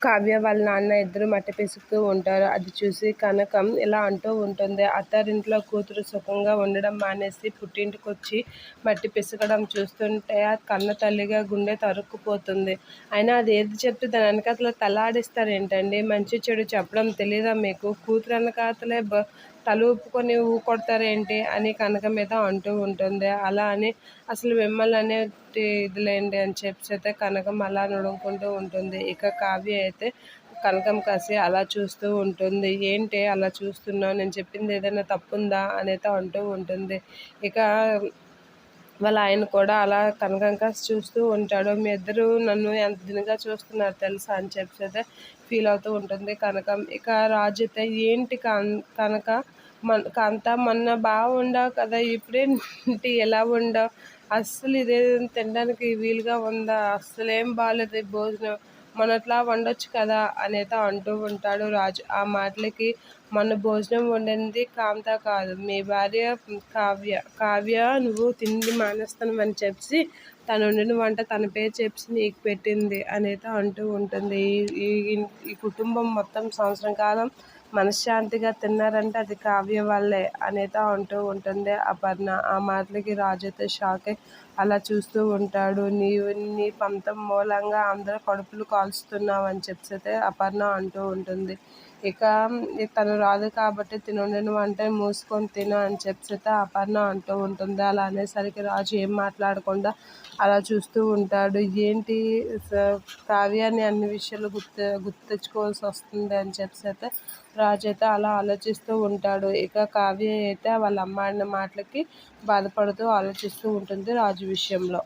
కావ్య వాళ్ళ నాన్న ఇద్దరు మట్టి పిసుకుతూ ఉంటారు. అది చూసి కనకం ఇలా అంటూ ఉంటుంది. అత్తారింట్లో కూతురు సుఖంగా ఉండడం మానేసి పుట్టింటికొచ్చి మట్టి పిసకడం చూస్తుంటే కన్న తల్లిగా గుండె తరుక్కుపోతుంది. అయినా అది ఏది చెప్తే దాని వెనకాతల తలాడిస్తారేంటండి? మంచి చెడు చెప్పడం తెలీదా మీకు? కూతురు వెనకాతలే తల ఊపుకొని ఊకొడతారేంటి అని కనక మీద అంటూ ఉంటుంది. అలా అని అసలు మిమ్మల్ని అనేది ఇదిలేండి అని చెప్పి కనకం అలా నడుముకుంటూ ఉంటుంది. ఇక కావ్య అయితే కనకం కాసి అలా చూస్తూ ఉంటుంది. ఏంటి అలా చూస్తున్నావు, నేను చెప్పింది ఏదైనా తప్పుందా అనేది అంటూ ఉంటుంది. ఇక వాళ్ళ ఆయన కూడా అలా కనకం కాసి చూస్తూ ఉంటాడు. మీ ఇద్దరు నన్ను ఎంత దినగా చూస్తున్నారు తెలుసా అని చెప్పి ఫీల్ అవుతూ ఉంటుంది కనకం. ఇక రాజు అయితే ఏంటి కనక కాంత మొన్న బాగుండవు కదా, ఇప్పుడేంటి ఎలా ఉండవు, అస్సలు ఇదే తినడానికి వీలుగా ఉందా, అస్సలేం బాగాలేదు ఈ భోజనం, మొన్నట్లా వండొచ్చు కదా అనేది అంటూ ఉంటాడు రాజు. ఆ మాటలకి మొన్న భోజనం వండింది కాంత కాదు, మీ భార్య కావ్య నువ్వు తిండి మానేస్తాను అని చెప్పి తను వండిన వంట తన పేరు చెప్పి నీకు పెట్టింది అనేది అంటూ ఉంటుంది. ఈ ఈ కుటుంబం మొత్తం సంవత్సరం కాలం మనశ్శాంతిగా తిన్నారంటే అది కావ్య వల్లే అనేది అంటూ ఉంటుంది అపర్ణ. ఆ మాటలకి రాజు అయితే షాక్ అయి అలా చూస్తూ ఉంటాడు. నీ పంతం మూలంగా అందరూ కడుపులు కాల్స్తున్నావు అని చెప్పి అపర్ణ అంటూ ఉంటుంది. ఇక తను రాదు కాబట్టి తినొండిన వంట మూసుకొని తిను అని చెప్పి అపర్ణ అంటూ ఉంటుంది. అలా అనేసరికి రాజు ఏం మాట్లాడకుండా అలా చూస్తూ ఉంటాడు. ఏంటి కావ్యాన్ని అన్ని విషయాలు గుర్తు తెచ్చుకోవాల్సి వస్తుంది అని చెప్పి రాజు అయితే అలా ఆలోచిస్తూ ఉంటాడు. ఇక కావ్య అయితే వాళ్ళ అమ్మ ఆడిన మాటలకి బాధపడుతూ ఆలోచిస్తూ ఉంటుంది రాజు విషయంలో.